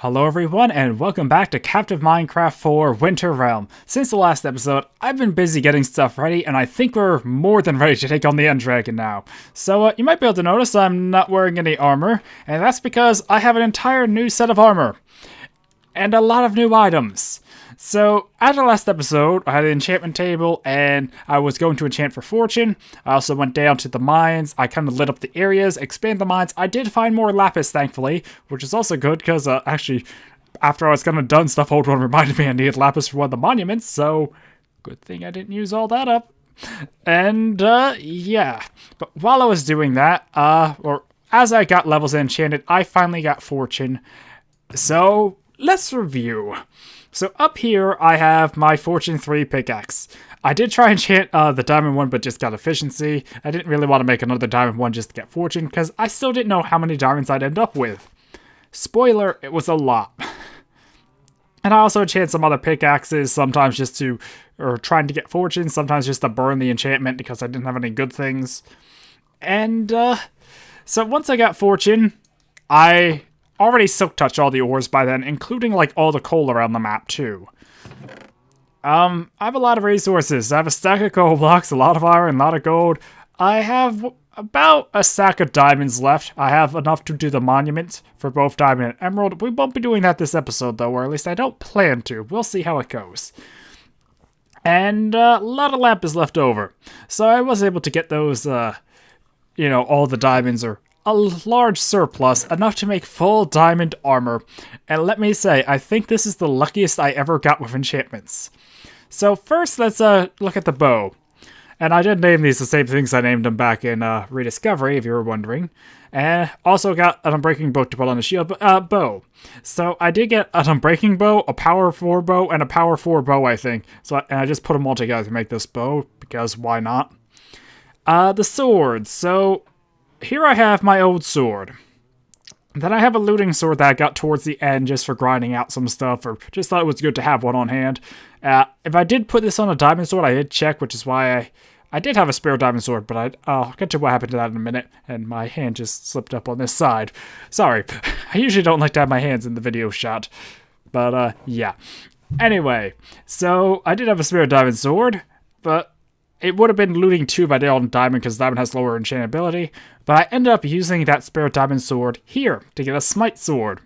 Hello everyone, and welcome back to Captive Minecraft 4 Winter Realm. Since the last episode, I've been busy getting stuff ready, and I think we're more than ready to take on the End Dragon now. So you might be able to notice I'm not wearing any armor, and that's because I have an entire new set of armor. And a lot of new items. So, after the last episode, I had an enchantment table, and I was going to enchant for fortune. I also went down to the mines. I kind of lit up the areas, expanded the mines. I did find more lapis, thankfully, which is also good, because actually, after I was kind of done, stuff Old One reminded me I needed lapis for one of the monuments, so good thing I didn't use all that up. And, yeah. But while I was doing that, or as I got levels enchanted, I finally got fortune. So, let's review. So up here, I have my Fortune 3 pickaxe. I did try and enchant the diamond one, but just got efficiency. I didn't really want to make another diamond one just to get fortune, because I still didn't know how many diamonds I'd end up with. Spoiler, it was a lot. And I also enchant some other pickaxes, sometimes just to, or trying to get fortune, sometimes just to burn the enchantment because I didn't have any good things. And, so once I got fortune, I already silk touched all the ores by then, including like all the coal around the map too. I have a lot of resources. I have a stack of coal blocks, a lot of iron, a lot of gold. I have about a stack of diamonds left. I have enough to do the monument for both diamond and emerald. We won't be doing that this episode though, or at least I don't plan to. We'll see how it goes. And a lot of lapis left over. So I was able to get those, all the diamonds, or a large surplus, enough to make full diamond armor. And let me say, I think this is the luckiest I ever got with enchantments. So first, let's look at the bow. And I did name these the same things I named them back in Rediscovery, if you were wondering. And also got an unbreaking bow to put on the shield bow. So I did get an unbreaking bow, a power 4 bow, and a power 4 bow, I think. And I just put them all together to make this bow, because why not? The swords. So here I have my old sword. Then I have a looting sword that I got towards the end just for grinding out some stuff, or just thought it was good to have one on hand. If I did put this on a diamond sword, I did check, which is why I did have a spare diamond sword, but I'll get to what happened to that in a minute, and my hand just slipped up on this side. Sorry, I usually don't like to have my hands in the video shot, but yeah. Anyway, so I did have a spare diamond sword, but it would have been looting 2 if I did on diamond, because diamond has lower enchantability, but I ended up using that spare diamond sword here to get a smite sword.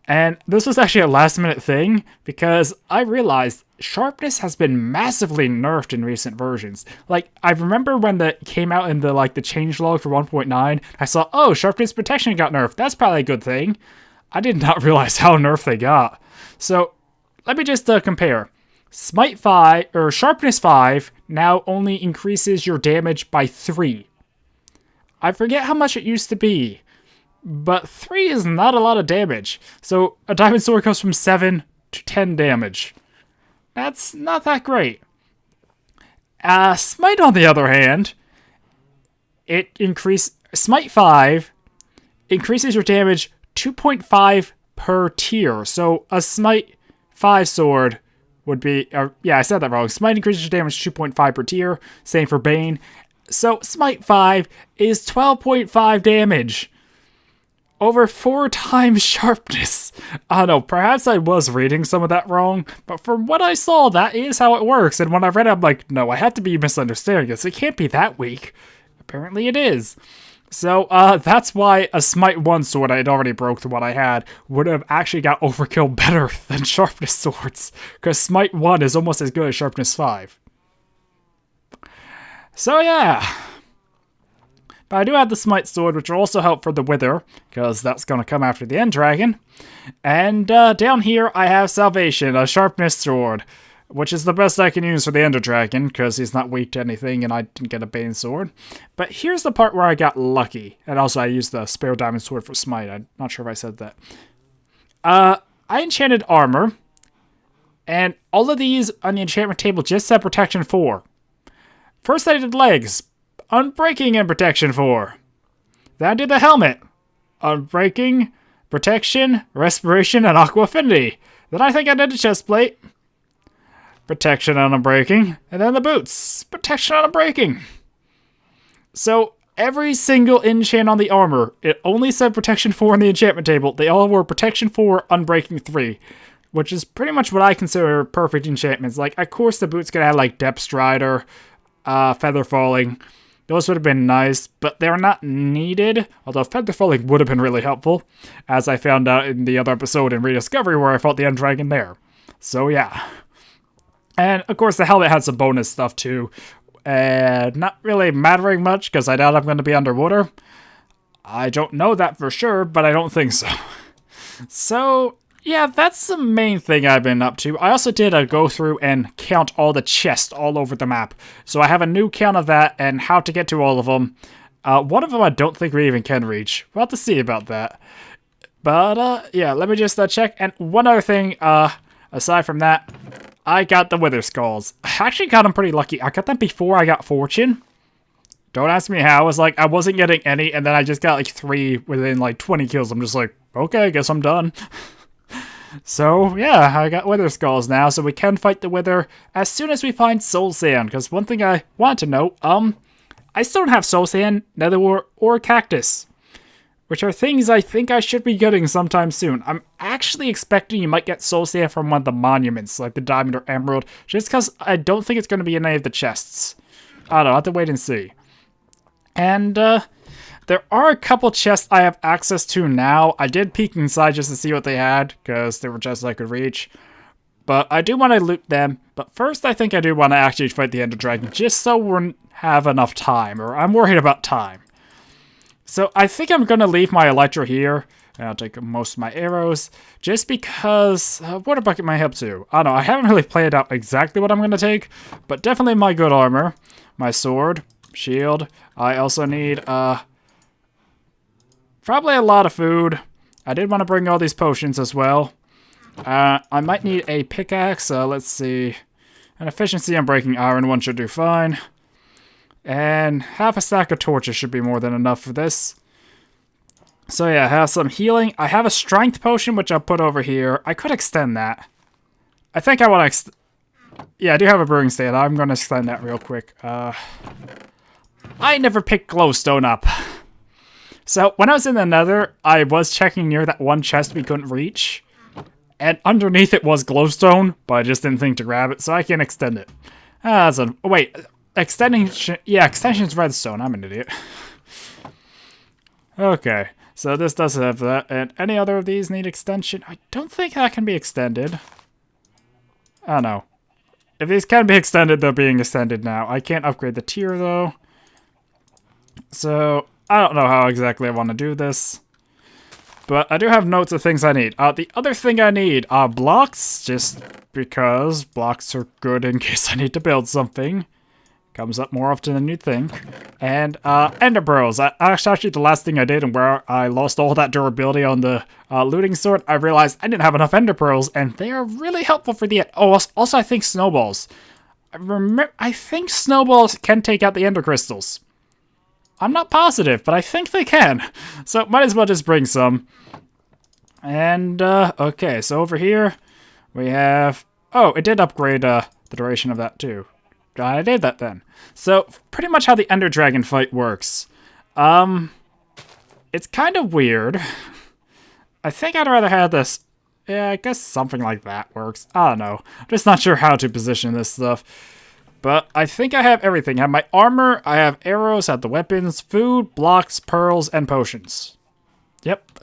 And this was actually a last minute thing, because I realized sharpness has been massively nerfed in recent versions. Like, I remember when that came out in the changelog for 1.9, I saw, oh, sharpness protection got nerfed, that's probably a good thing. I did not realize how nerfed they got. So, let me just compare. Smite 5, or Sharpness 5, now only increases your damage by 3. I forget how much it used to be, but 3 is not a lot of damage. So a diamond sword goes from 7 to 10 damage. That's not that great. Smite, on the other hand, Smite 5 increases your damage 2.5 per tier. So a Smite 5 sword would be, I said that wrong. Smite increases your damage 2.5 per tier. Same for Bane. So Smite 5 is 12.5 damage. Over 4 times sharpness. I don't know, perhaps I was reading some of that wrong, but from what I saw, that is how it works. And when I read it, I'm like, no, I had to be misunderstanding this. It can't be that weak. Apparently it is. So, that's why a Smite 1 sword I had already broke to what I had would have actually got overkill better than Sharpness swords, because Smite 1 is almost as good as Sharpness 5. So, yeah. But I do have the Smite sword, which will also help for the Wither, because that's going to come after the End Dragon. And, down here, I have Salvation, a Sharpness sword, which is the best I can use for the Ender Dragon, because he's not weak to anything, and I didn't get a Bane sword. But here's the part where I got lucky, and also I used the spare diamond sword for Smite. I'm not sure if I said that. I enchanted armor, and all of these on the enchantment table just said protection 4. First I did legs, unbreaking and protection 4. Then I did the helmet, unbreaking, protection, respiration, and aqua affinity. Then I think I did the chest plate, protection and unbreaking, and then the boots, protection and unbreaking. So every single enchant on the armor, it only said protection 4 on the enchantment table. They all were protection 4, unbreaking 3, which is pretty much what I consider perfect enchantments. Like, of course, the boots could have like Depth Strider, Feather Falling. Those would have been nice, but they were not needed, although Feather Falling would have been really helpful, as I found out in the other episode in Rediscovery where I fought the End Dragon there. So yeah. And of course the helmet had some bonus stuff too, not really mattering much because I doubt I'm going to be underwater. I don't know that for sure, but I don't think so. So yeah, that's the main thing I've been up to. I also did a go through and count all the chests all over the map. So I have a new count of that and how to get to all of them. One of them I don't think we even can reach. We'll have to see about that. But yeah, let me just check. And one other thing, aside from that, I got the Wither Skulls. I actually got them pretty lucky. I got them before I got Fortune. Don't ask me how. It was like I wasn't getting any, and then I just got like 3 within like 20 kills. I'm just like, okay, I guess I'm done. So, yeah, I got Wither Skulls now, so we can fight the Wither as soon as we find Soul Sand. Because one thing I wanted to note, I still don't have Soul Sand, Nether Wart, or Cactus, which are things I think I should be getting sometime soon. I'm actually expecting you might get Soul Sand from one of the monuments, like the Diamond or Emerald, just because I don't think it's going to be in any of the chests. I don't know, I'll have to wait and see. And, there are a couple chests I have access to now. I did peek inside just to see what they had, because they were chests I could reach. But I do want to loot them. But first, I think I do want to actually fight the Ender Dragon, just so we have enough time, or I'm worried about time. So I think I'm going to leave my Elytra here, and I'll take most of my arrows, just because Water Bucket might help too. I don't know, I haven't really played out exactly what I'm going to take, but definitely my good armor, my sword, shield. I also need, probably a lot of food. I did want to bring all these potions as well. I might need a pickaxe. Let's see. An efficiency on breaking iron one should do fine. And half a stack of torches should be more than enough for this. So yeah, I have some healing. I have a strength potion, which I'll put over here. I could extend that. I think I want to... Yeah, I do have a brewing stand. I'm going to extend that real quick. I never picked glowstone up. So, when I was in the Nether, I was checking near that one chest we couldn't reach. And underneath it was glowstone, but I just didn't think to grab it, so I can extend it. Wait, extension's redstone. I'm an idiot. Okay, so this does have that. And any other of these need extension? I don't think that can be extended. I don't know. If these can be extended, they're being extended now. I can't upgrade the tier, though. So... I don't know how exactly I want to do this, but I do have notes of things I need. The other thing I need are blocks, just because blocks are good in case I need to build something. Comes up more often than you'd think. And ender pearls. That's actually the last thing I did, and where I lost all that durability on the looting sword, I realized I didn't have enough ender pearls, and they are really helpful for the... Oh, also I think snowballs. I think snowballs can take out the ender crystals. I'm not positive, but I think they can. So might as well just bring some. And, okay, so over here we have... Oh, it did upgrade the duration of that too. I did that then. So, pretty much how the Ender Dragon fight works. It's kind of weird. I think I'd rather have this... Yeah, I guess something like that works. I don't know. I'm just not sure how to position this stuff. But I think I have everything. I have my armor, I have arrows, I have the weapons, food, blocks, pearls, and potions. Yep.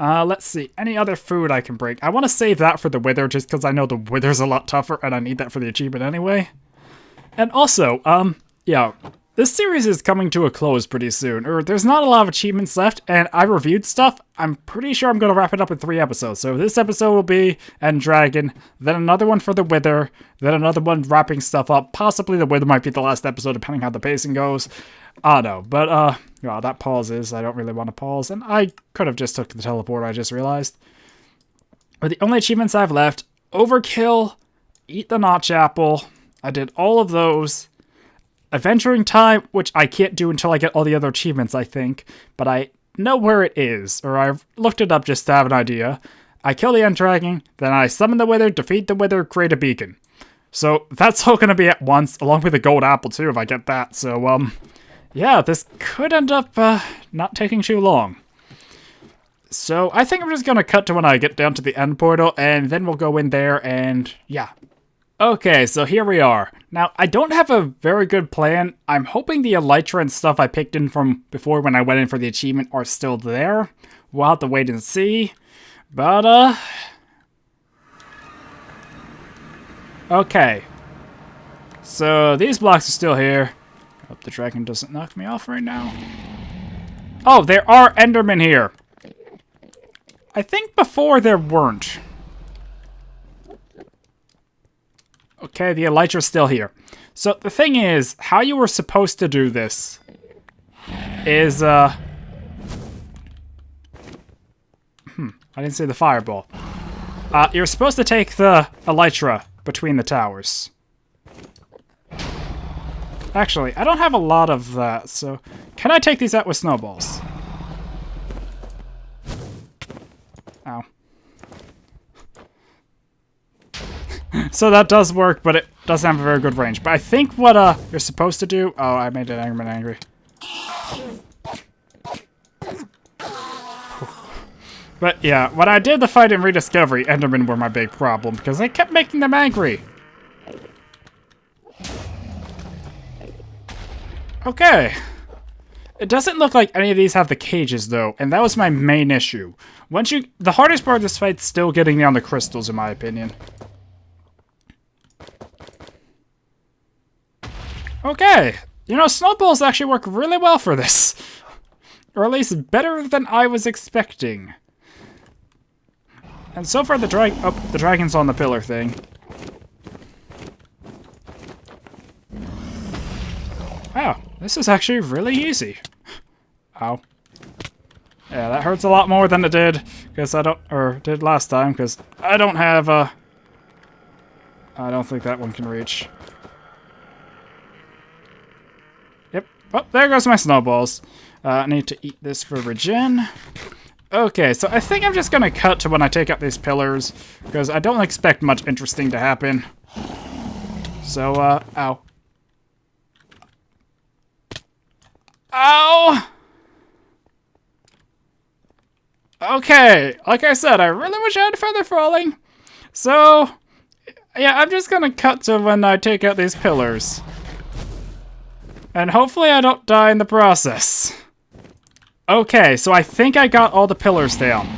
Let's see. Any other food I can break? I want to save that for the Wither, just because I know the Wither's a lot tougher, and I need that for the achievement anyway. And also, yeah, this series is coming to a close pretty soon. There's not a lot of achievements left, and I reviewed stuff. I'm pretty sure I'm going to wrap it up in 3 episodes. So this episode will be End Dragon, then another one for the Wither, then another one wrapping stuff up. Possibly the Wither might be the last episode, depending how the pacing goes. I don't know, but, well, that pauses. I don't really want to pause, and I could have just took the teleport, I just realized. But the only achievements I have left, Overkill, Eat the Notch Apple. I did all of those. Adventuring Time, which I can't do until I get all the other achievements, I think, but I know where it is, or I've looked it up just to have an idea. I kill the End Dragon, then I summon the Wither, defeat the Wither, create a beacon. So that's all going to be at once, along with the gold apple too, if I get that. So, yeah, this could end up not taking too long. So I think I'm just gonna cut to when I get down to the end portal, and then we'll go in there and yeah. Okay, so here we are. Now, I don't have a very good plan. I'm hoping the elytra and stuff I picked in from before when I went in for the achievement are still there. We'll have to wait and see. But, okay. So, these blocks are still here. Hope the dragon doesn't knock me off right now. Oh, there are Endermen here. I think before there weren't. Okay, the elytra's still here. So, the thing is, how you were supposed to do this is, I didn't see the fireball. You're supposed to take the elytra between the towers. Actually, I don't have a lot of that, so... Can I take these out with snowballs? Ow. So that does work, but it doesn't have a very good range. But I think what you're supposed to do... Oh, I made an Enderman angry. But yeah, when I did the fight in Rediscovery, Endermen were my big problem, because I kept making them angry. Okay. It doesn't look like any of these have the cages, though, and that was my main issue. The hardest part of this fight's still getting down the crystals, in my opinion. Okay. You know, snowballs actually work really well for this. Or at least better than I was expecting. And so far the dragon's on the pillar thing. Wow, this is actually really easy. Ow. Yeah, that hurts a lot more than it did, did last time, because I don't have I don't think that one can reach. Yep. Oh, there goes my snowballs. I need to eat this for regen. Okay, so I think I'm just gonna cut to when I take out these pillars, because I don't expect much interesting to happen. So, ow. Ow! Okay, like I said, I really wish I had feather falling. So, yeah, I'm just gonna cut to when I take out these pillars. And hopefully I don't die in the process. Okay, so I think I got all the pillars down.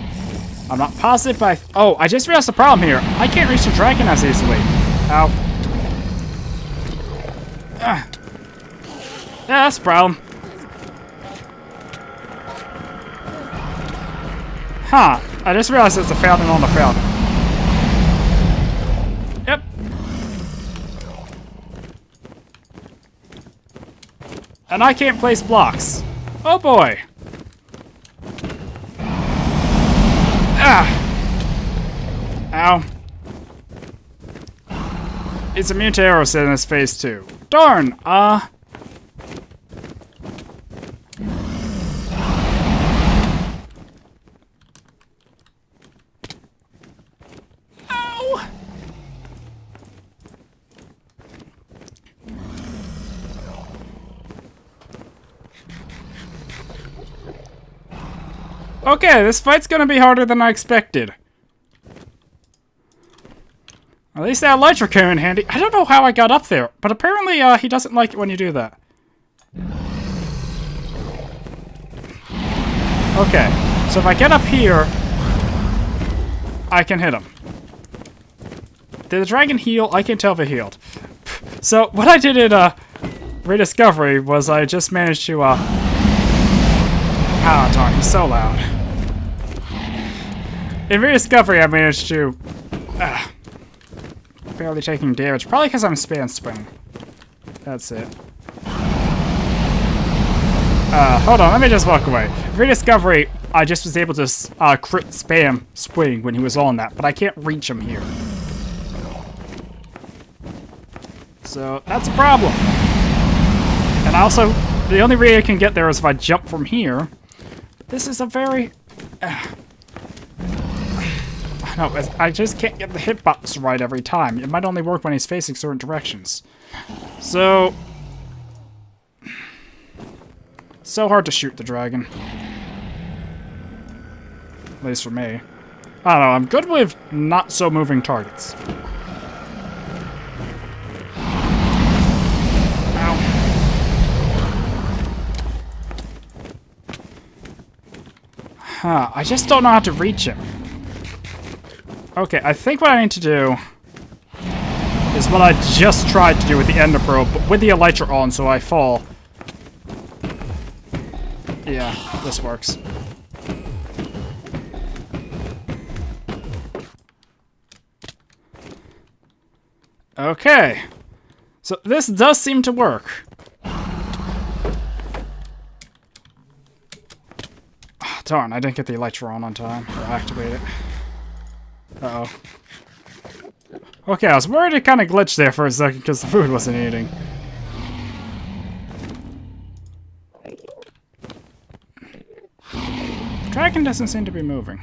I'm not positive, but oh, I just realized the problem here. I can't reach the dragon as easily. Ow. Yeah, that's the problem. Huh, I just realized it's a fountain on the fountain. Yep. And I can't place blocks. Oh boy. Ah! Ow. It's immune to arrows in this phase too. Darn! Ow! Okay, this fight's gonna be harder than I expected. At least that elytra came in handy. I don't know how I got up there, but apparently he doesn't like it when you do that. Okay, so if I get up here, I can hit him. Did the dragon heal? I can't tell if it healed. So what I did in Rediscovery was I just managed to oh darn, he's so loud. In Rediscovery, I managed to barely taking damage. Probably because I'm spam swing. That's it. Hold on, let me just walk away. Rediscovery, I just was able to crit spam swing when he was on that, but I can't reach him here. So that's a problem. And also, the only way I can get there is if I jump from here. But this is a very... No, I just can't get the hitbox right every time. It might only work when he's facing certain directions. So... so hard to shoot the dragon. At least for me. I don't know, I'm good with not so moving targets. Ow. Huh, I just don't know how to reach him. Okay, I think what I need to do is what I just tried to do with the Ender Pearl, but with the Elytra on, so I fall. Yeah, this works. Okay. So this does seem to work. Oh, darn, I didn't get the Elytra on time, or activate it. Uh-oh. Okay, I was worried it kind of glitched there for a second because the food wasn't eating. Dragon doesn't seem to be moving.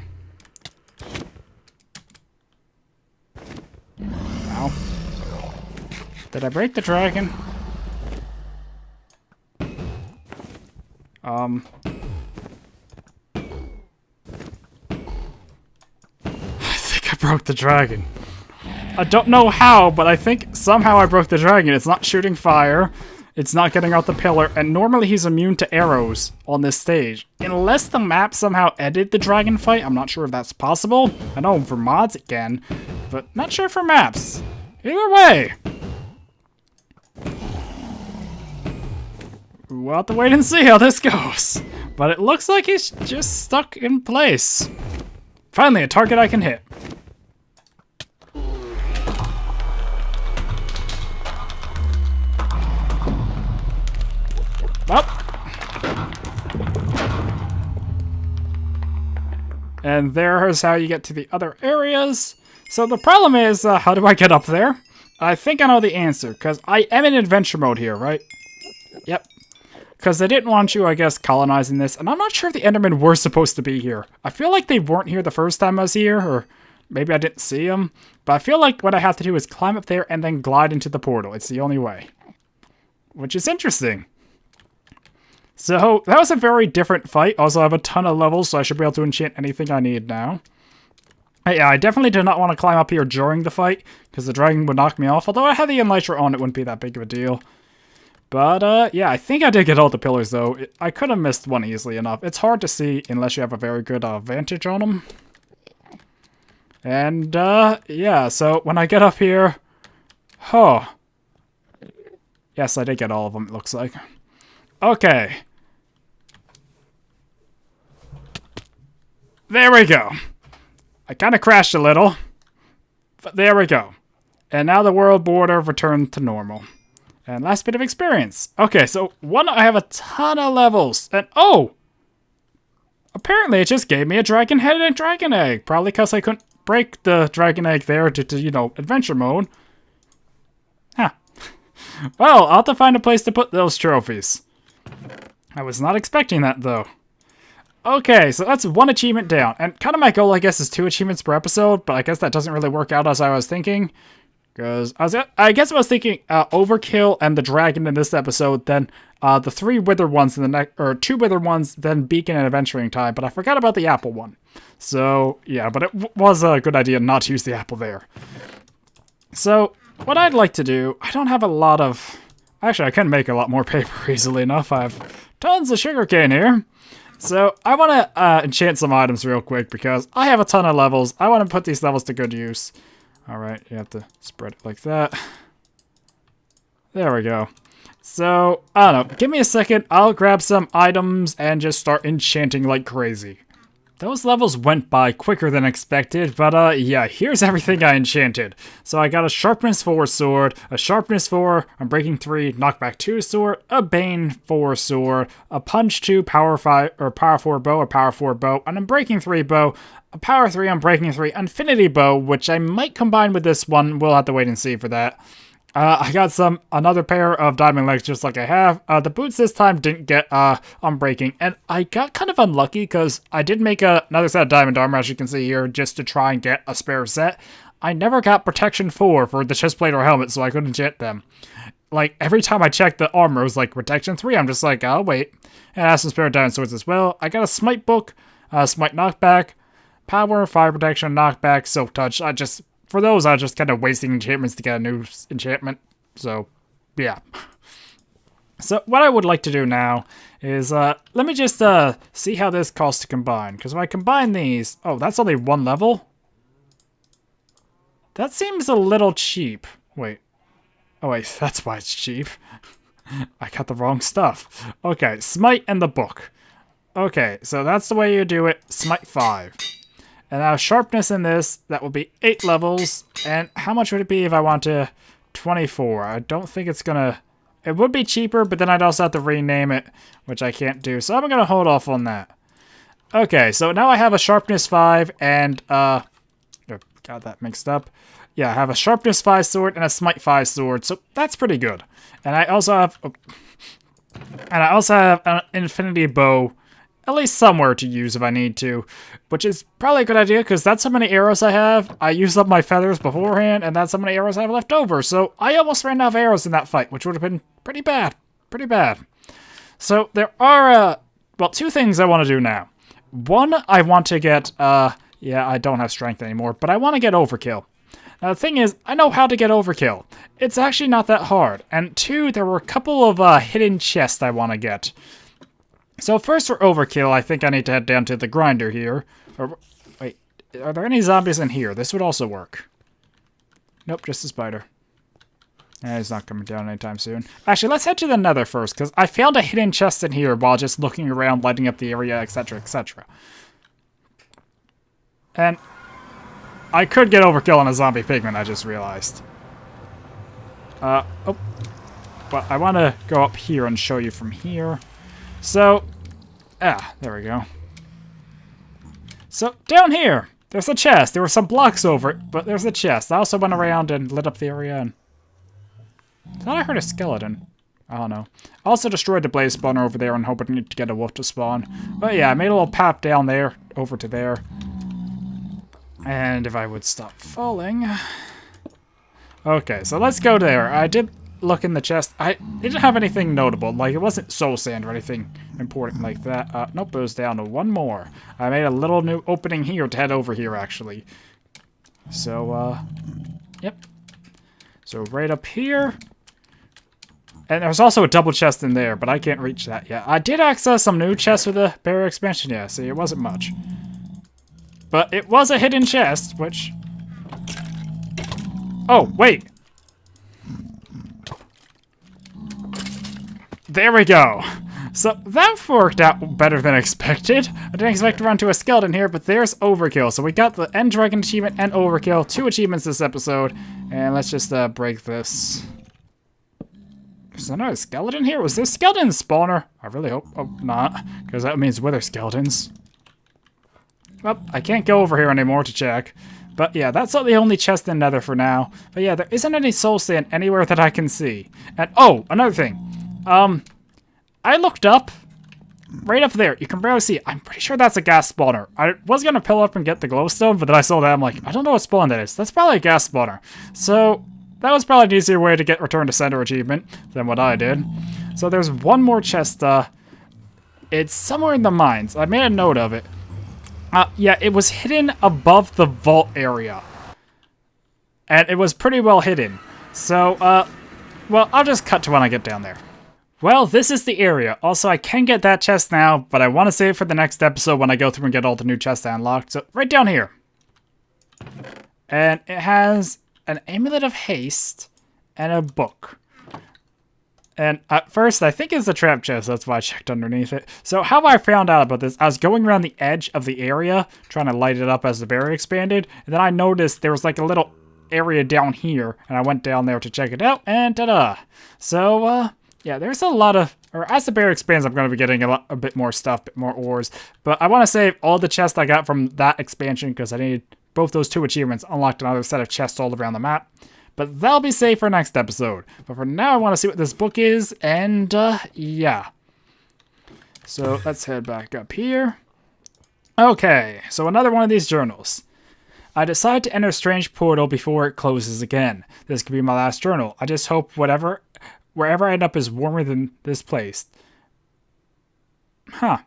Ow. Did I break the dragon? I think I broke the dragon. I don't know how, but I think somehow I broke the dragon. It's not shooting fire. It's not getting out the pillar, and normally he's immune to arrows on this stage. Unless the map somehow edited the dragon fight, I'm not sure if that's possible. I know for mods it can, but not sure for maps. Either way. We'll have to wait and see how this goes. But it looks like he's just stuck in place. Finally, a target I can hit. Well. And there's how you get to the other areas. So the problem is, how do I get up there? I think I know the answer, because I am in adventure mode here, right? Yep. Because they didn't want you, I guess, colonizing this, and I'm not sure if the Endermen were supposed to be here. I feel like they weren't here the first time I was here, or maybe I didn't see them. But I feel like what I have to do is climb up there and then glide into the portal. It's the only way. Which is interesting. So, that was a very different fight. Also, I have a ton of levels, so I should be able to enchant anything I need now. Yeah, I definitely did not want to climb up here during the fight, because the dragon would knock me off. Although I had the Elytra on, it wouldn't be that big of a deal. But, yeah, I think I did get all the pillars, though. I could have missed one easily enough. It's hard to see unless you have a very good vantage on them. And, yeah, so when I get up here... Oh. Yes, I did get all of them, it looks like. Okay. There we go. I kind of crashed a little. But there we go. And now the world border returned to normal. And last bit of experience. Okay, so I have a ton of levels. And oh! Apparently it just gave me a dragon head and a dragon egg. Probably because I couldn't break the dragon egg there to you know, adventure mode. Huh. Well, I'll have to find a place to put those trophies. I was not expecting that, though. Okay, so that's one achievement down. And kind of my goal, I guess, is 2 achievements per episode, but I guess that doesn't really work out as I was thinking. Because I guess I was thinking Overkill and the dragon in this episode, then the 3 wither ones in the next, or 2 wither ones, then Beacon and Adventuring Time, but I forgot about the apple one. So, yeah, but it was a good idea not to use the apple there. So, what I'd like to do, I don't have a lot of... Actually, I can make a lot more paper easily enough. I have tons of sugarcane here. So, I want to enchant some items real quick because I have a ton of levels. I want to put these levels to good use. Alright, you have to spread it like that. There we go. So, I don't know. Give me a second. I'll grab some items and just start enchanting like crazy. Those levels went by quicker than expected, but yeah, here's everything I enchanted. So I got a Sharpness 4 sword, a Sharpness 4, Unbreaking 3, Knockback 2 sword, a Bane 4 sword, a Punch 2 Power 5 or Power 4 bow or Power 4 bow, an Unbreaking 3 bow, a Power 3 Unbreaking 3 Infinity bow, which I might combine with this one. We'll have to wait and see for that. I got another pair of diamond legs just like I have. The boots this time didn't get unbreaking, and I got kind of unlucky because I did make another set of diamond armor, as you can see here, just to try and get a spare set. I never got protection 4 for the chestplate or helmet, so I couldn't enchant them. like, every time I check the armor, it was like, protection 3. I'm just like, oh, wait. And I have some spare diamond swords as well. I got a smite book, smite knockback, power, fire protection, knockback, silk touch. For those, I was just kind of wasting enchantments to get a new enchantment. So, yeah. So, what I would like to do now is, let me just, see how this costs to combine. Because if I combine these... Oh, that's only 1 level? That seems a little cheap. Wait. Oh, wait, that's why it's cheap. I got the wrong stuff. Okay, smite and the book. Okay, so that's the way you do it. Smite 5. And now sharpness in this, that will be 8 levels. And how much would it be if I want to... 24. I don't think it's gonna... It would be cheaper, but then I'd also have to rename it, which I can't do. So I'm gonna hold off on that. Okay, so now I have a sharpness 5 and, got that mixed up. Yeah, I have a sharpness 5 sword and a smite 5 sword, so that's pretty good. And I also have... an infinity bow, at least somewhere to use if I need to, which is probably a good idea because that's how many arrows I have. I used up my feathers beforehand, and that's how many arrows I have left over. So I almost ran out of arrows in that fight, which would have been pretty bad. Pretty bad. So there are, well, 2 things I want to do now. One, I want to get, yeah, I don't have strength anymore, but I want to get overkill. Now, the thing is, I know how to get overkill. It's actually not that hard. And 2, there were a couple of hidden chests I want to get. So first for overkill, I think I need to head down to the grinder here. Or, wait, are there any zombies in here? This would also work. Nope, just a spider. He's not coming down anytime soon. Actually, let's head to the nether first, because I found a hidden chest in here while just looking around, lighting up the area, etc., etc. And I could get overkill on a zombie pigman, I just realized. Oh. But I want to go up here and show you from here. So, there we go. So, down here, there's a chest. There were some blocks over it, but there's a chest. I also went around and lit up the area and... I thought I heard a skeleton. I don't know. I also destroyed the blaze spawner over there and hoping to get a wolf to spawn. But yeah, I made a little path down there, over to there. And if I would stop falling... Okay, so let's go there. I did look in the chest. I didn't have anything notable. Like, it wasn't soul sand or anything important like that. Nope, it was down to 1 more. I made a little new opening here to head over here, actually. So, yep. So, right up here. And there's also a double chest in there, but I can't reach that yet. I did access some new chests with the barrier expansion, yeah. See, it wasn't much. But it was a hidden chest, which... Oh, wait! There we go! So, that worked out better than expected. I didn't expect to run into a skeleton here, but there's overkill. So we got the End Dragon achievement and overkill. 2 achievements this episode. And let's just break this. Is there not a skeleton here? Was there a skeleton spawner? I really hope not, because that means wither skeletons. Well, I can't go over here anymore to check. But yeah, that's not the only chest in Nether for now. But yeah, there isn't any soul sand anywhere that I can see. And oh, another thing. I looked up. Right up there. You can barely see it. I'm pretty sure that's a gas spawner. I was going to pull up and get the glowstone, but then I saw that. I'm like, I don't know what spawn that is. That's probably a gas spawner. So that was probably an easier way to get Return to Sender achievement than what I did. So there's one more chest. It's somewhere in the mines. I made a note of it. Yeah, it was hidden above the vault area. And it was pretty well hidden. So, well, I'll just cut to when I get down there. Well, this is the area. Also, I can get that chest now, but I want to save it for the next episode when I go through and get all the new chests unlocked. So, right down here. And it has an Amulet of Haste and a book. And at first, I think it's a trap chest. That's why I checked underneath it. So how I found out about this, I was going around the edge of the area, trying to light it up as the barrier expanded. And then I noticed there was like a little area down here. And I went down there to check it out. And ta-da! So, yeah, there's a lot of... Or as the barrier expands, I'm going to be getting a bit more stuff, a bit more ores. But I want to save all the chests I got from that expansion because I need both those 2 achievements, unlocked another set of chests all around the map. But that'll be saved for next episode. But for now, I want to see what this book is, and, yeah. So, let's head back up here. Okay, so another one of these journals. I decide to enter Strange Portal before it closes again. This could be my last journal. I just hope whatever wherever I end up is warmer than this place. Huh.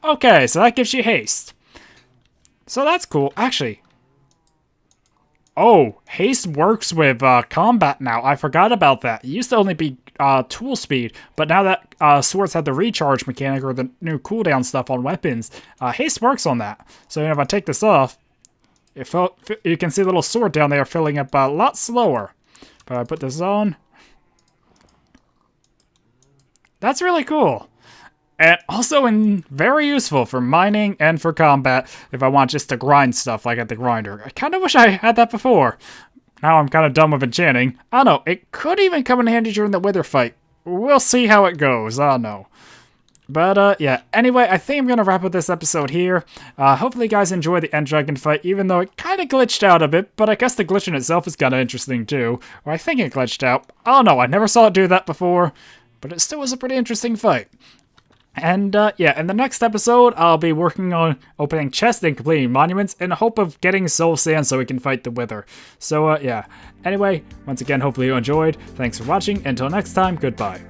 Okay, so that gives you haste. So that's cool. Actually, oh, haste works with combat now. I forgot about that. It used to only be tool speed, but now that swords have the recharge mechanic or the new cooldown stuff on weapons, haste works on that. So if I take this off, you can see the little sword down there filling up a lot slower. But I put this on. That's really cool. And also very useful for mining and for combat if I want just to grind stuff like at the grinder. I kind of wish I had that before. Now I'm kind of done with enchanting. I don't know, it could even come in handy during the wither fight. We'll see how it goes, I don't know. But yeah, anyway, I think I'm going to wrap up this episode here. Hopefully you guys enjoyed the end dragon fight, even though it kind of glitched out a bit, but I guess the glitch in itself is kind of interesting too. Or I think it glitched out. I don't know, I never saw it do that before, but it still was a pretty interesting fight. And yeah, in the next episode, I'll be working on opening chests and completing monuments in the hope of getting soul sand so we can fight the wither. So yeah, anyway, once again, hopefully you enjoyed. Thanks for watching. Until next time, goodbye.